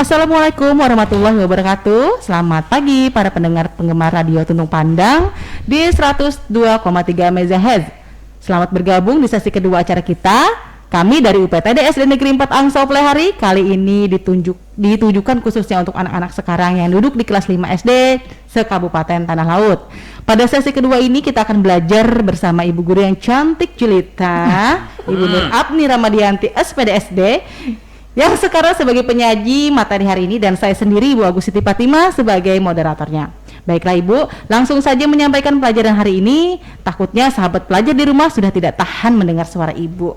Assalamualaikum warahmatullahi wabarakatuh. Selamat pagi para pendengar penggemar radio Tuntung Pandang di 102,3 MHz. Selamat bergabung di sesi kedua acara kita. Kami dari UPTD SD Negeri 4 Angsau Plehari kali ini ditujukan khususnya untuk anak-anak sekarang yang duduk di kelas 5 SD se-Kabupaten Tanah Laut. Pada sesi kedua ini kita akan belajar bersama ibu guru yang cantik jelita, Ibu Nur Apni Ramadianti SPDSD, yang sekarang sebagai penyaji materi hari ini, dan saya sendiri Ibu Agus Siti Fatimah sebagai moderatornya. Baiklah Ibu, langsung saja menyampaikan pelajaran hari ini. Takutnya sahabat pelajar di rumah sudah tidak tahan mendengar suara Ibu.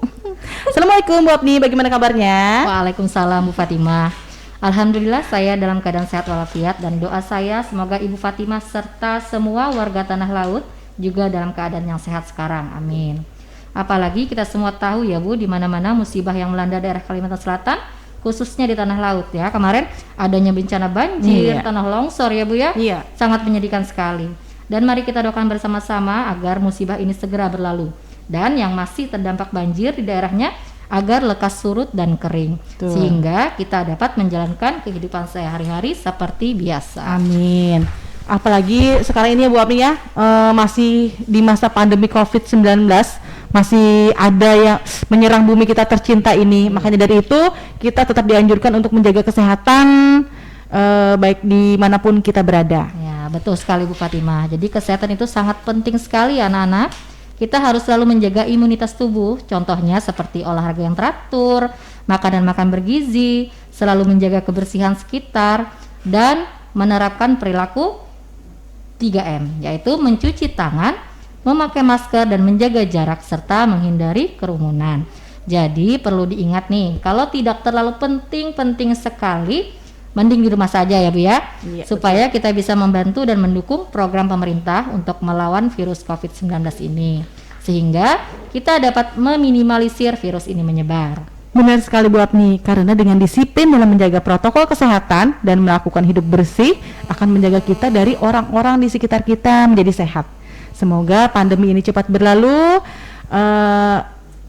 Assalamualaikum Bu Apni, bagaimana kabarnya? Waalaikumsalam Bu Fatimah. Alhamdulillah saya dalam keadaan sehat walafiat, dan doa saya semoga Ibu Fatimah serta semua warga Tanah Laut juga dalam keadaan yang sehat sekarang. Amin. Apalagi kita semua tahu ya Bu, di mana-mana musibah yang melanda daerah Kalimantan Selatan, khususnya di Tanah Laut ya. Kemarin adanya bencana banjir, tanah longsor ya Bu ya. Iya. Sangat menyedihkan sekali. Dan mari kita doakan bersama-sama agar musibah ini segera berlalu. Dan yang masih terdampak banjir di daerahnya agar lekas surut dan kering. Tuh. Sehingga kita dapat menjalankan kehidupan sehari-hari seperti biasa. Amin. Apalagi sekarang ini ya Bu Apni ya, masih di masa pandemi COVID-19, masih ada yang menyerang bumi kita tercinta ini. Makanya dari itu kita tetap dianjurkan untuk menjaga kesehatan baik dimanapun kita berada. Ya, betul sekali Bu Fatimah. Jadi kesehatan itu sangat penting sekali anak-anak. Kita harus selalu menjaga imunitas tubuh. Contohnya seperti olahraga yang teratur, makan bergizi, selalu menjaga kebersihan sekitar, dan menerapkan perilaku 3M, yaitu mencuci tangan, memakai masker, dan menjaga jarak, serta menghindari kerumunan. Jadi perlu diingat nih, kalau tidak terlalu penting sekali, mending di rumah saja ya Bu ya, supaya betul, kita bisa membantu dan mendukung program pemerintah untuk melawan virus COVID-19 ini, sehingga kita dapat meminimalisir virus ini menyebar. Benar sekali Bu Apni, karena dengan disiplin dalam menjaga protokol kesehatan dan melakukan hidup bersih akan menjaga kita dari orang-orang di sekitar kita menjadi sehat. Semoga pandemi ini cepat berlalu.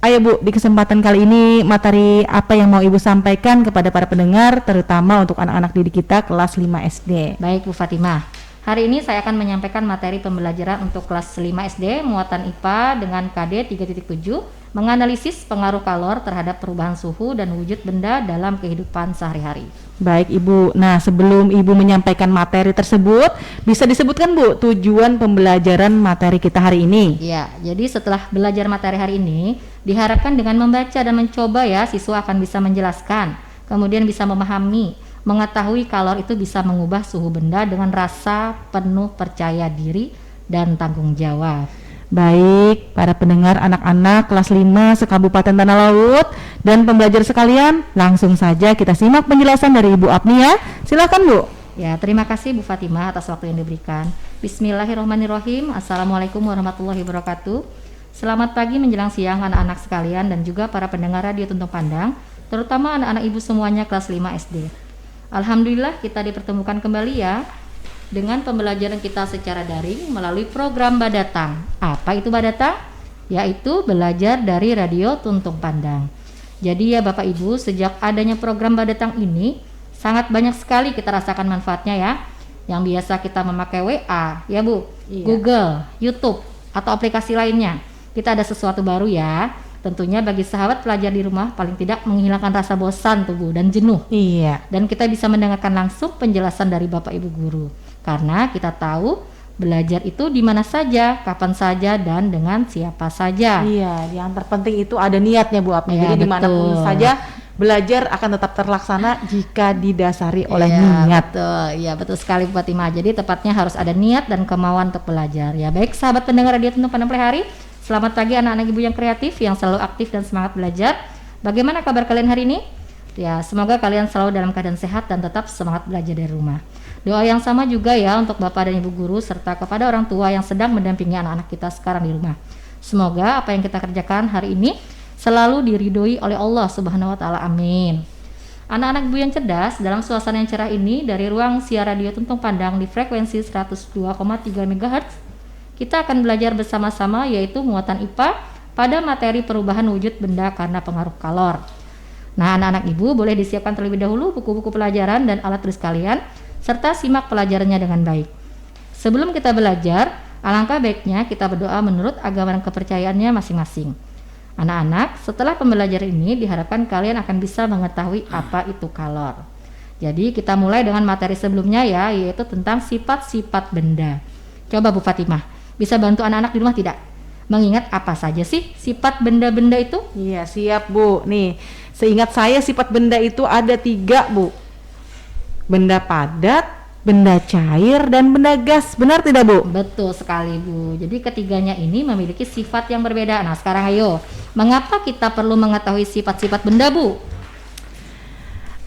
Ayo Bu, di kesempatan kali ini materi apa yang mau Ibu sampaikan kepada para pendengar, terutama untuk anak-anak didik kita kelas 5 SD? Baik Bu Fatimah, hari ini saya akan menyampaikan materi pembelajaran untuk kelas 5 SD muatan IPA dengan KD 3.7, menganalisis pengaruh kalor terhadap perubahan suhu dan wujud benda dalam kehidupan sehari-hari. Baik Ibu, nah sebelum Ibu menyampaikan materi tersebut, bisa disebutkan Bu tujuan pembelajaran materi kita hari ini? Ya, jadi setelah belajar materi hari ini, diharapkan dengan membaca dan mencoba ya, siswa akan bisa menjelaskan, kemudian bisa memahami, mengetahui kalor itu bisa mengubah suhu benda dengan rasa penuh percaya diri dan tanggung jawab. Baik, para pendengar anak-anak kelas 5 se-Kabupaten Tanah Laut dan pembelajar sekalian, langsung saja kita simak penjelasan dari Ibu Apni ya. Silakan Bu. Ya, terima kasih Bu Fatimah atas waktu yang diberikan. Bismillahirrahmanirrahim. Assalamualaikum warahmatullahi wabarakatuh. Selamat pagi menjelang siang anak-anak sekalian dan juga para pendengar radio Tuntung Pandang, terutama anak-anak Ibu semuanya kelas 5 SD. Alhamdulillah kita dipertemukan kembali ya dengan pembelajaran kita secara daring melalui program Badatang. Apa itu Badatang? Yaitu belajar dari radio Tuntung Pandang. Jadi ya Bapak Ibu, sejak adanya program Badatang ini sangat banyak sekali kita rasakan manfaatnya ya. Yang biasa kita memakai WA ya Bu, Google, YouTube, atau aplikasi lainnya, kita ada sesuatu baru ya. Tentunya bagi sahabat pelajar di rumah paling tidak menghilangkan rasa bosan tuh Bu dan jenuh. Iya. Dan kita bisa mendengarkan langsung penjelasan dari Bapak Ibu guru. Karena kita tahu belajar itu di mana saja, kapan saja, dan dengan siapa saja. Iya, yang terpenting itu ada niatnya Bu Apni. Ya, jadi dimanapun saja belajar akan tetap terlaksana jika didasari oleh niat. Betul, ya betul sekali Bu Fatimah. Jadi tepatnya harus ada niat dan kemauan untuk belajar. Ya baik sahabat pendengar radio Tuntung Pandang Plehari, selamat pagi anak-anak Ibu yang kreatif, yang selalu aktif dan semangat belajar. Bagaimana kabar kalian hari ini? Ya, semoga kalian selalu dalam keadaan sehat dan tetap semangat belajar dari rumah. Doa yang sama juga ya untuk Bapak dan Ibu guru serta kepada orang tua yang sedang mendampingi anak-anak kita sekarang di rumah. Semoga apa yang kita kerjakan hari ini selalu diridhoi oleh Allah Subhanahu wa taala. Amin. Anak-anak Ibu yang cerdas, dalam suasana yang cerah ini dari ruang siar radio Tuntung Pandang di frekuensi 102,3 MHz, kita akan belajar bersama-sama yaitu muatan IPA pada materi perubahan wujud benda karena pengaruh kalor. Nah, anak-anak ibu boleh disiapkan terlebih dahulu buku-buku pelajaran dan alat tulis kalian, serta simak pelajarannya dengan baik. Sebelum kita belajar, alangkah baiknya kita berdoa menurut agama dan kepercayaannya masing-masing. Anak-anak, setelah pembelajaran ini diharapkan kalian akan bisa mengetahui apa itu kalor. Jadi kita mulai dengan materi sebelumnya ya, yaitu tentang sifat-sifat benda. Coba Bu Fatimah, bisa bantu anak-anak di rumah tidak? Mengingat apa saja sih sifat benda-benda itu? Iya, siap Bu. Nih, seingat saya sifat benda itu ada 3 Bu. Benda padat, benda cair, dan benda gas. Benar tidak Bu? Betul sekali Bu. Jadi ketiganya ini memiliki sifat yang berbeda. Nah sekarang ayo, mengapa kita perlu mengetahui sifat-sifat benda Bu?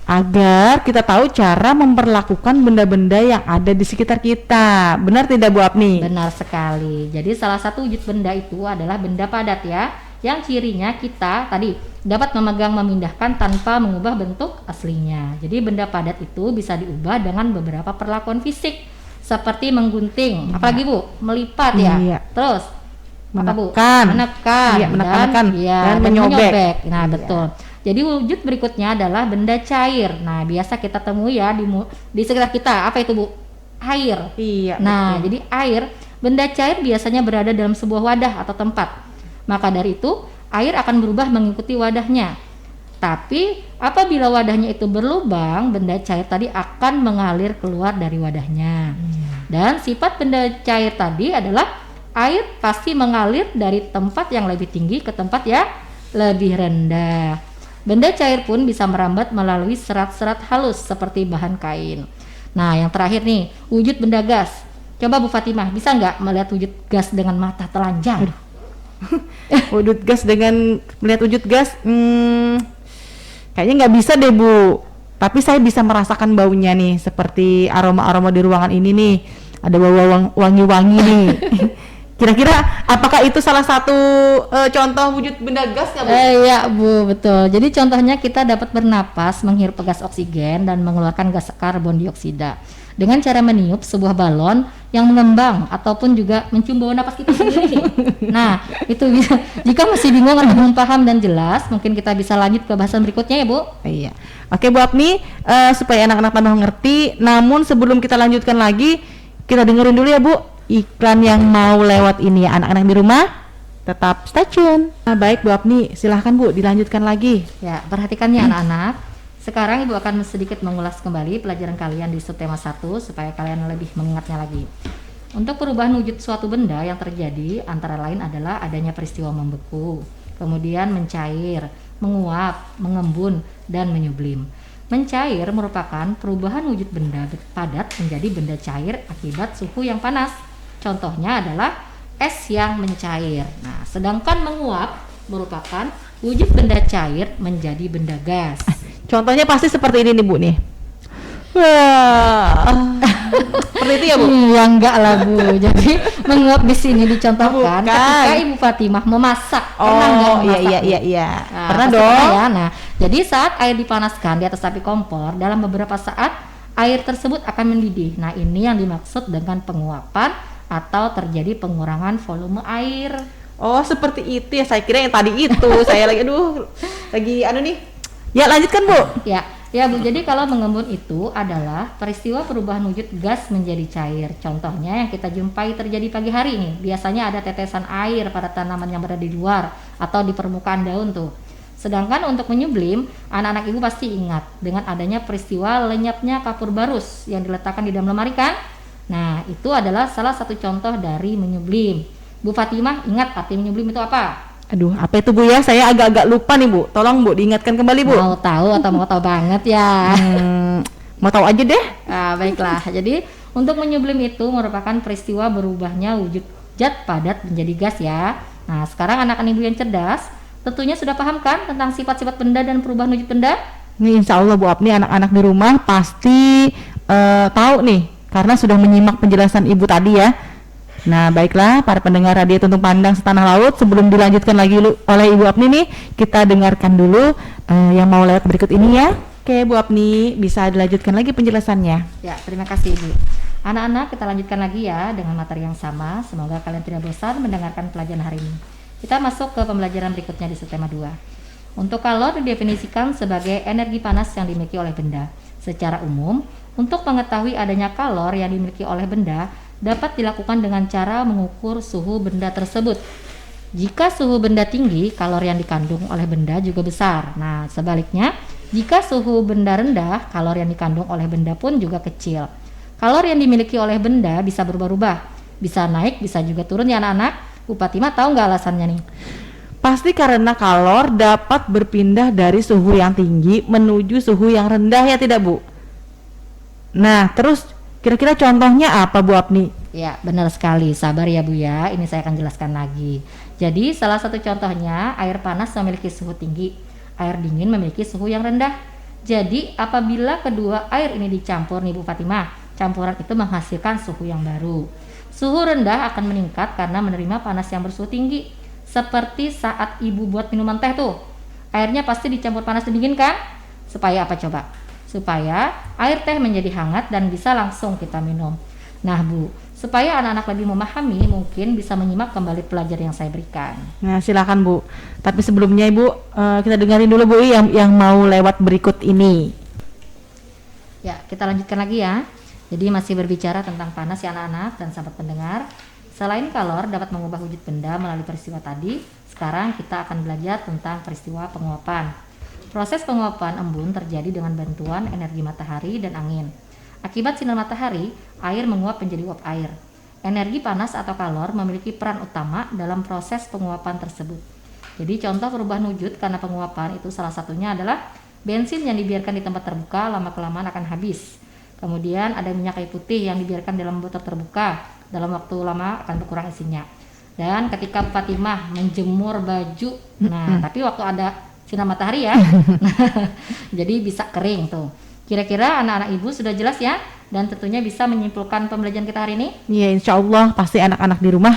Agar kita tahu cara memperlakukan benda-benda yang ada di sekitar kita. Benar tidak Bu Apni? Benar sekali. Jadi salah satu wujud benda itu adalah benda padat ya, yang cirinya kita tadi dapat memegang memindahkan tanpa mengubah bentuk aslinya. Jadi benda padat itu bisa diubah dengan beberapa perlakuan fisik seperti menggunting, apalagi Bu, melipat ya. Iya. Terus apa Bu? Menekan. Menekan. Iya, menekan dan menyobek. Nah, Iya. betul. Jadi wujud berikutnya adalah benda cair. Nah, biasa kita temui ya di sekitar kita. Apa itu Bu? Air. Iya. Nah, betul. jadi air, benda cair biasanya berada dalam sebuah wadah atau tempat. Maka dari itu, air akan berubah mengikuti wadahnya. Tapi, apabila wadahnya itu berlubang, benda cair tadi akan mengalir keluar dari wadahnya. Dan sifat benda cair tadi adalah air pasti mengalir dari tempat yang lebih tinggi ke tempat yang lebih rendah. Benda cair pun bisa merambat melalui serat-serat halus seperti bahan kain. Nah, yang terakhir nih, wujud benda gas. Coba Bu Fatimah, bisa nggak melihat wujud gas dengan mata telanjang? Wujud gas dengan melihat wujud gas, kayaknya nggak bisa deh Bu. Tapi saya bisa merasakan baunya nih, seperti aroma-aroma di ruangan ini nih. Ada bau wangi-wangi nih. Kira-kira apakah itu salah satu contoh wujud benda gas nggak Bu? Iya Bu, betul. Jadi contohnya kita dapat bernapas, menghirup gas oksigen dan mengeluarkan gas karbon dioksida dengan cara meniup sebuah balon yang mengembang ataupun juga mencium bau napas kita sendiri nih. Nah, itu bisa. Jika masih bingung atau belum paham dan jelas, mungkin kita bisa lanjut ke bahasan berikutnya ya Bu. Iya. Oke Bu Apni, supaya anak-anak tambah ngerti. Namun sebelum kita lanjutkan lagi, kita dengerin dulu ya Bu iklan yang mau lewat ini ya. Anak-anak di rumah tetap stay tune. Nah, baik Bu Apni, silahkan Bu dilanjutkan lagi. Ya, perhatikan ya anak-anak. Sekarang Ibu akan sedikit mengulas kembali pelajaran kalian di subtema 1 supaya kalian lebih mengingatnya lagi. Untuk perubahan wujud suatu benda yang terjadi antara lain adalah adanya peristiwa membeku, kemudian mencair, menguap, mengembun, dan menyublim. Mencair merupakan perubahan wujud benda padat menjadi benda cair akibat suhu yang panas. Contohnya adalah es yang mencair. Nah, sedangkan menguap merupakan wujud benda cair menjadi benda gas. Contohnya pasti seperti ini nih Bu nih. Wah. Seperti itu ya Bu? Iya enggak lah Bu. Jadi menguap di sini dicontohkan Bukan. ketika Ibu Fatimah memasak. Pernah nggak Oh memasak, iya Bu? iya. Nah, Pernah pasti dong. pernah ya. Nah, jadi saat air dipanaskan di atas api kompor, dalam beberapa saat air tersebut akan mendidih. Nah, ini yang dimaksud dengan penguapan atau terjadi pengurangan volume air. Oh seperti itu ya, saya kira yang tadi itu. Saya lagi lagi nih. Ya lanjutkan Bu. Ya Bu, jadi kalau mengembun itu adalah peristiwa perubahan wujud gas menjadi cair. Contohnya yang kita jumpai terjadi pagi hari nih. Biasanya ada tetesan air pada tanaman yang berada di luar atau di permukaan daun tuh. Sedangkan untuk menyublim, anak-anak ibu pasti ingat dengan adanya peristiwa lenyapnya kapur barus yang diletakkan di dalam lemari kan? Nah, itu adalah salah satu contoh dari menyublim. Bu Fatimah, ingat arti menyublim itu apa? Aduh, apa itu Bu ya? Saya agak-agak lupa nih Bu. Tolong Bu diingatkan kembali Bu. Mau tahu atau mau tahu banget ya? Mau tahu aja deh. Nah, baiklah. Jadi untuk menyublim itu merupakan peristiwa berubahnya wujud zat padat menjadi gas ya. Nah, sekarang anak-anak ibu yang cerdas tentunya sudah paham kan tentang sifat-sifat benda dan perubahan wujud benda? Nih insya Allah Bu Apni anak-anak di rumah pasti tahu nih karena sudah menyimak penjelasan Ibu tadi ya. Nah baiklah para pendengar radio Tuntung Pandang Setanah Laut, sebelum dilanjutkan lagi oleh Ibu Apni nih, kita dengarkan dulu yang mau lewat berikut ini ya. Oke Bu Apni, bisa dilanjutkan lagi penjelasannya. Ya, terima kasih Ibu. Anak-anak, kita lanjutkan lagi ya dengan materi yang sama. Semoga kalian tidak bosan mendengarkan pelajaran hari ini. Kita masuk ke pembelajaran berikutnya di subtema 2. Untuk kalor didefinisikan sebagai energi panas yang dimiliki oleh benda. Secara umum, untuk mengetahui adanya kalor yang dimiliki oleh benda dapat dilakukan dengan cara mengukur suhu benda tersebut. Jika suhu benda tinggi, kalor yang dikandung oleh benda juga besar. Nah, sebaliknya, jika suhu benda rendah, kalor yang dikandung oleh benda pun juga kecil. Kalor yang dimiliki oleh benda bisa berubah-ubah, bisa naik, bisa juga turun ya anak-anak. Bu Fatimah tahu nggak alasannya nih? Pasti karena kalor dapat berpindah dari suhu yang tinggi menuju suhu yang rendah ya tidak Bu? Nah terus kira-kira contohnya apa Bu Apni? Ya benar sekali, sabar ya Bu ya, ini saya akan jelaskan lagi. Jadi salah satu contohnya air panas memiliki suhu tinggi, air dingin memiliki suhu yang rendah. Jadi apabila kedua air ini dicampur nih Bu Fatimah, campuran itu menghasilkan suhu yang baru. Suhu rendah akan meningkat karena menerima panas yang bersuhu tinggi. Seperti saat ibu buat minuman teh tuh, airnya pasti dicampur panas dan dingin kan? Supaya apa coba? Supaya air teh menjadi hangat dan bisa langsung kita minum. Nah Bu, supaya anak-anak lebih memahami, mungkin bisa menyimak kembali pelajaran yang saya berikan. Nah silakan Bu. Tapi sebelumnya Ibu kita dengerin dulu Bu yang mau lewat berikut ini. Ya kita lanjutkan lagi ya. Jadi masih berbicara tentang panas ya anak-anak dan sahabat pendengar. Selain kalor dapat mengubah wujud benda melalui peristiwa tadi, sekarang kita akan belajar tentang peristiwa penguapan. Proses penguapan embun terjadi dengan bantuan energi matahari dan angin. Akibat sinar matahari, air menguap menjadi uap air. Energi panas atau kalor memiliki peran utama dalam proses penguapan tersebut. Jadi contoh perubahan wujud karena penguapan itu salah satunya adalah bensin yang dibiarkan di tempat terbuka lama-kelamaan akan habis. Kemudian ada minyak kayu putih yang dibiarkan dalam botol terbuka, dalam waktu lama akan berkurang isinya. Dan ketika Fatimah menjemur baju, nah tapi waktu ada sinar matahari ya, jadi bisa kering tuh. Kira-kira anak-anak ibu sudah jelas ya, dan tentunya bisa menyimpulkan pembelajaran kita hari ini. Iya insya Allah pasti anak-anak di rumah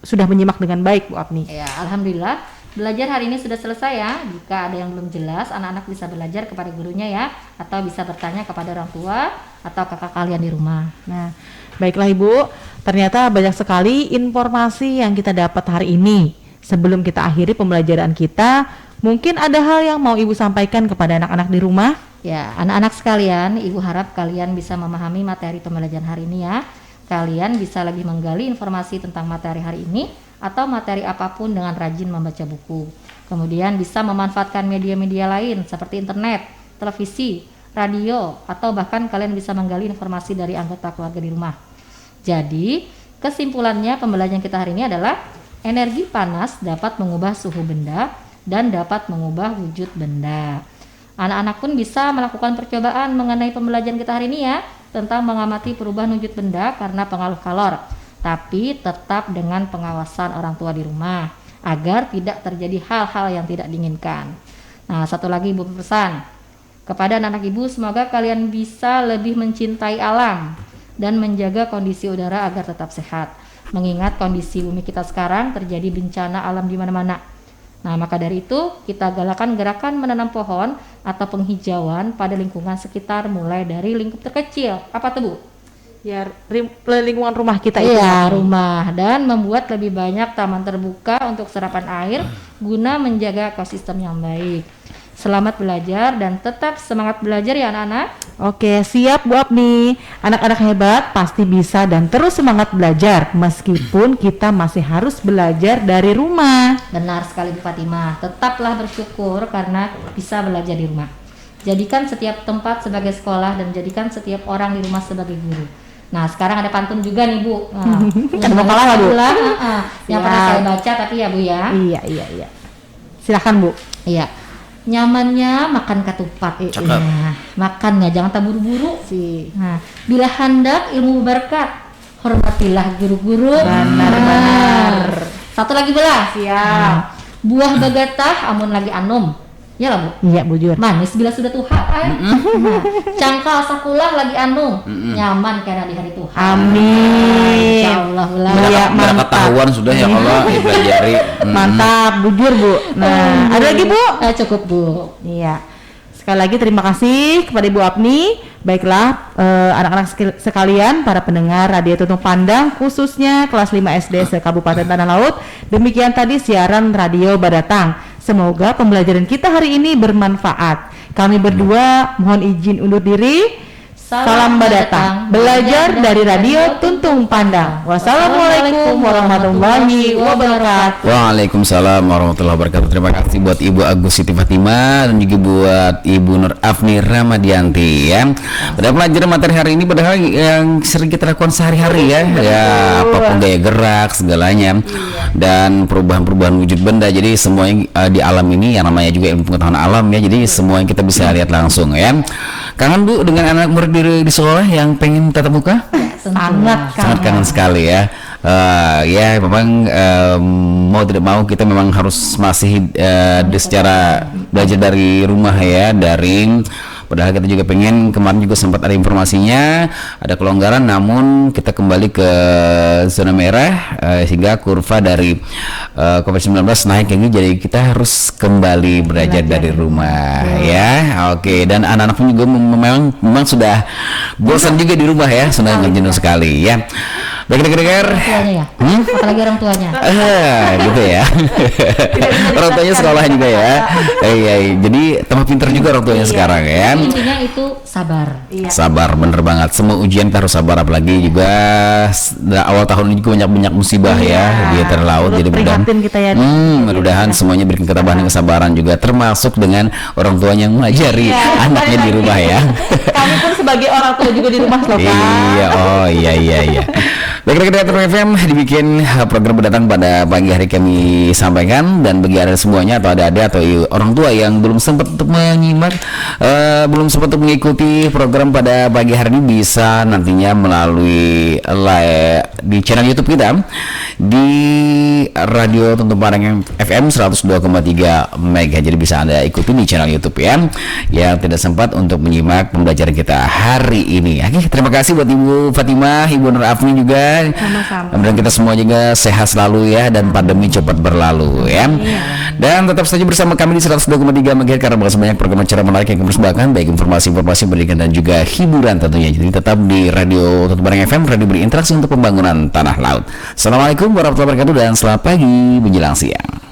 sudah menyimak dengan baik Bu Apni. Ya alhamdulillah. Belajar hari ini sudah selesai ya. Jika ada yang belum jelas, anak-anak bisa belajar kepada gurunya ya, atau bisa bertanya kepada orang tua atau kakak kalian di rumah. Nah, baiklah Ibu, ternyata banyak sekali informasi yang kita dapat hari ini. Sebelum kita akhiri pembelajaran kita, mungkin ada hal yang mau Ibu sampaikan kepada anak-anak di rumah? Ya, anak-anak sekalian, Ibu harap kalian bisa memahami materi pembelajaran hari ini ya. Kalian bisa lebih menggali informasi tentang materi hari ini atau materi apapun dengan rajin membaca buku. Kemudian bisa memanfaatkan media-media lain seperti internet, televisi, radio, atau bahkan kalian bisa menggali informasi dari anggota keluarga di rumah. Jadi, kesimpulannya pembelajaran kita hari ini adalah energi panas dapat mengubah suhu benda dan dapat mengubah wujud benda. Anak-anak pun bisa melakukan percobaan mengenai pembelajaran kita hari ini ya, tentang mengamati perubahan wujud benda karena pengaruh kalor, tapi tetap dengan pengawasan orang tua di rumah agar tidak terjadi hal-hal yang tidak diinginkan. Nah, satu lagi Ibu pesan kepada anak-anak Ibu, semoga kalian bisa lebih mencintai alam dan menjaga kondisi udara agar tetap sehat. Mengingat kondisi bumi kita sekarang terjadi bencana alam di mana-mana. Nah, maka dari itu kita galakan gerakan menanam pohon atau penghijauan pada lingkungan sekitar mulai dari lingkup terkecil. Apa tuh Bu? Ya lingkungan rumah kita itu. Iya, rumah, dan membuat lebih banyak taman terbuka untuk serapan air guna menjaga ekosistem yang baik. Selamat belajar dan tetap semangat belajar ya anak-anak. Oke, siap Bu Apni. Anak-anak hebat pasti bisa dan terus semangat belajar meskipun kita masih harus belajar dari rumah. Benar sekali Bu Fatimah. Tetaplah bersyukur karena bisa belajar di rumah. Jadikan setiap tempat sebagai sekolah dan jadikan setiap orang di rumah sebagai guru. Nah, sekarang ada pantun juga nih Bu. Nah, kan mau kalah nggak Bu? Yang pernah saya baca tapi ya Bu ya. Iya. Silakan Bu. Iya. Nyamannya makan ketupat. Nah, makannya jangan terburu-buru sih. Nah, bila hendak ilmu berkat, hormatilah guru-guru. Benar. Satu lagi belah. Siap. Buah bagatah amun lagi anum. Ya lah Bu. Iya bujur. Manis bila sudah tuha ay. Nah, cangkal sakulah lagi anum. Nyaman karena di hari Tuhan. Amin. Insyaallah ulah. Iya, Biar ketahuan sudah ya Allah dipelajari. Mantap, bujur Bu. Nah, ada lagi Bu? Cukup Bu. Iya. Sekali lagi terima kasih kepada Ibu Apni. Baiklah anak-anak sekalian, para pendengar Radio Tuntung Pandang khususnya kelas 5 SD se-Kabupaten Tanah Laut. Demikian tadi siaran Radio Badatang. Semoga pembelajaran kita hari ini bermanfaat. Kami berdua mohon izin undur diri. Salam datang belajar dari Radio Tuntung Pandang. Wassalamualaikum warahmatullahi wabarakatuh. Waalaikumsalam warahmatullahi wabarakatuh. Terima kasih buat Ibu Agus Siti Fatimah dan juga buat Ibu Nur Afni Ramadianti ya. Pada pelajaran materi hari ini padahal yang sering kita lakukan sehari-hari ya. Ya, apapun gaya gerak segalanya dan perubahan-perubahan wujud benda. Jadi semuanya di alam ini yang namanya juga ilmu pengetahuan alam ya. Jadi semua yang kita bisa lihat langsung ya. Kangen Bu dengan anak murid di sekolah yang pengen tatap muka? Sangat kangen sekali ya. Ya memang mau tidak mau kita memang harus masih secara belajar dari rumah ya, daring. Padahal kita juga pengen, kemarin juga sempat ada informasinya ada kelonggaran, namun kita kembali ke zona merah sehingga kurva dari COVID-19 naik lagi, jadi kita harus kembali belajar dari rumah ya. Oke, dan anak-anak pun juga memang sudah bosan juga di rumah ya, sudah jenuh sekali ya. Baik, dengar Tuanya ya? Apalagi orang tuanya. Gitu ya. Orang tuanya sekolah juga ya. Jadi tambah pinter juga orang tuanya sekarang ya. Intinya itu sabar. Sabar, bener banget. Semua ujian kita harus sabar, apalagi juga awal tahun ini juga banyak musibah ya di terlaut. Jadi prihatin kita ya. Mudah-mudahan semuanya berikan ketabahan dan kesabaran juga, termasuk dengan orang tuanya yang mengajari anaknya di rumah ya. Kami pun sebagai orang tua juga di rumah loh, Kak. Iya. Baik, rekan FM dibikin program berdatang pada pagi hari kami sampaikan, dan bagi anda semuanya atau ada atau orang tua yang belum sempat untuk menyimak, belum sempat untuk mengikuti program pada pagi hari ini, bisa nantinya melalui di channel YouTube kita di Radio Tuntung Pandang FM 102,3 MHz. Jadi bisa anda ikuti di channel YouTube ya, yang tidak sempat untuk menyimak pembelajaran kita hari ini. Oke, terima kasih buat Ibu Fatimah, Ibu Nur Afni juga. Sama-sama. Dan kita semua juga sehat selalu ya, dan pandemi cepat berlalu ya. Dan tetap saja bersama kami di 102,3 MHz karena bakal banyak program acara menarik yang kami persembahkan, baik informasi-informasi pendidikan dan juga hiburan tentunya. Jadi tetap di Radio Tuntung Pandang FM, radio berinteraksi untuk pembangunan tanah laut. Assalamualaikum warahmatullahi wabarakatuh dan selamat pagi menjelang siang.